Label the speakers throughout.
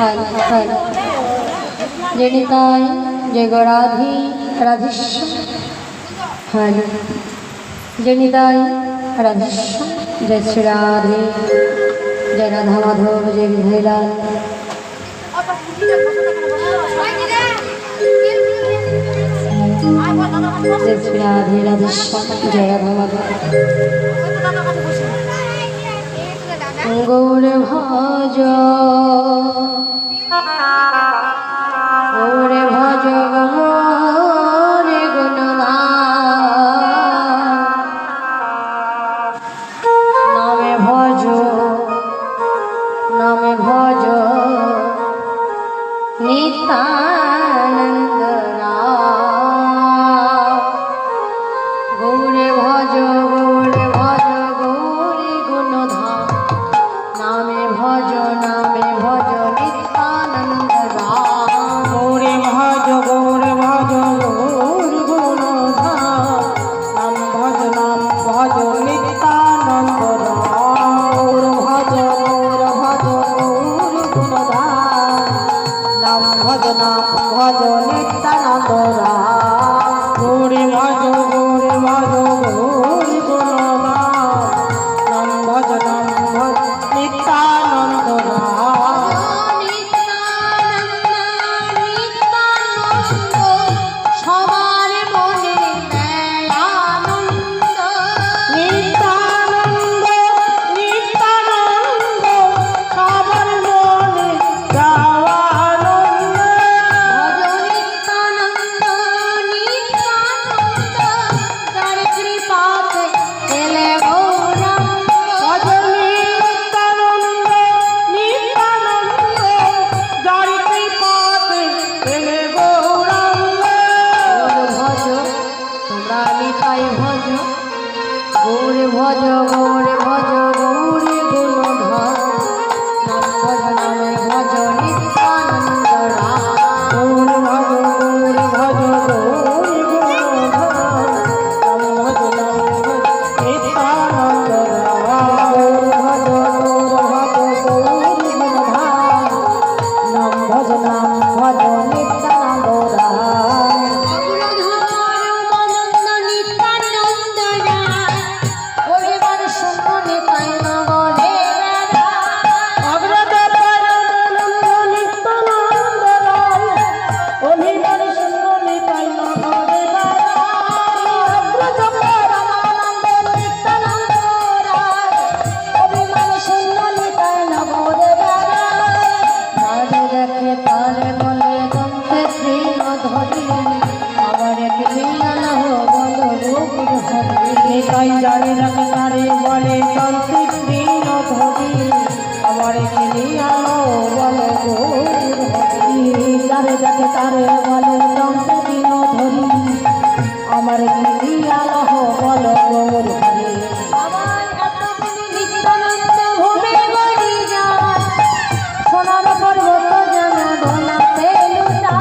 Speaker 1: जय निताय जय गौराधि राधेश्याम हरे जय निताय राधेश्याम जय श्री राधे जय राधा माधव जय विधेलाल जय श्री राधे राधेश्याम जय राधा माधव गौर भज गौर भज गौर गुणगान नामे भज नित्यानंद गौर भज गौर गुणधाम नामे भज नित्यानंद
Speaker 2: गौर भज गौर गुणधाम नाम भज नित्यानंद गौर भज गौर गुणधाम नाम भज नित्यानंद गौर भज गौर गुणधाम नाम भज नित्यानंद जाने रख तारे बोले तंत्रिक दीन धोरी हमारे के लिए आलो बोले गोर हरी जाने रख तारे बोले तंत्रिक दीन धोरी हमारे के लिए आलो बोले गोर हरी सोनार पर्वत जन ढोलाते लुटा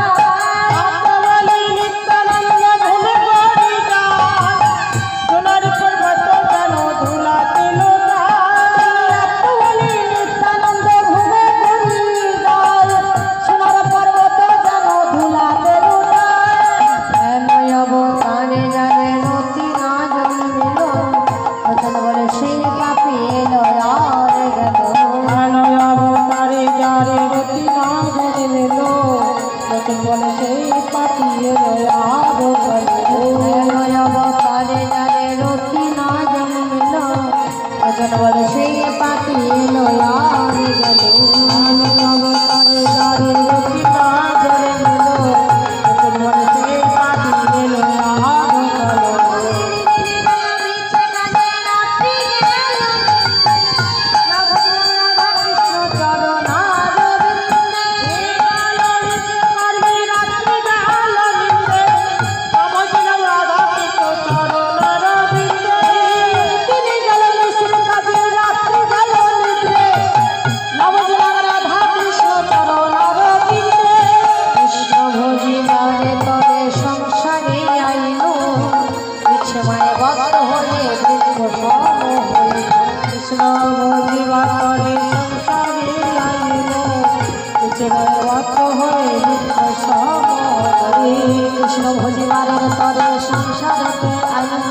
Speaker 2: বিনয়বত হয়ে নিত্য সমরে
Speaker 1: কৃষ্ণ ভজিবারের তরে সংসারকে আইন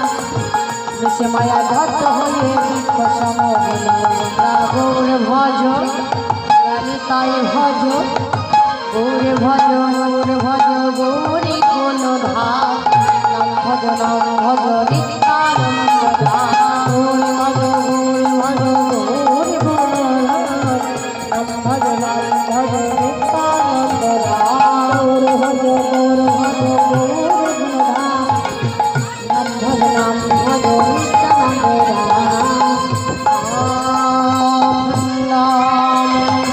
Speaker 2: বেশে মায়া ধত্ত হয়ে নিত্য সমরে
Speaker 1: গৌর ভজ রানী তাই ভজ গৌর ভজ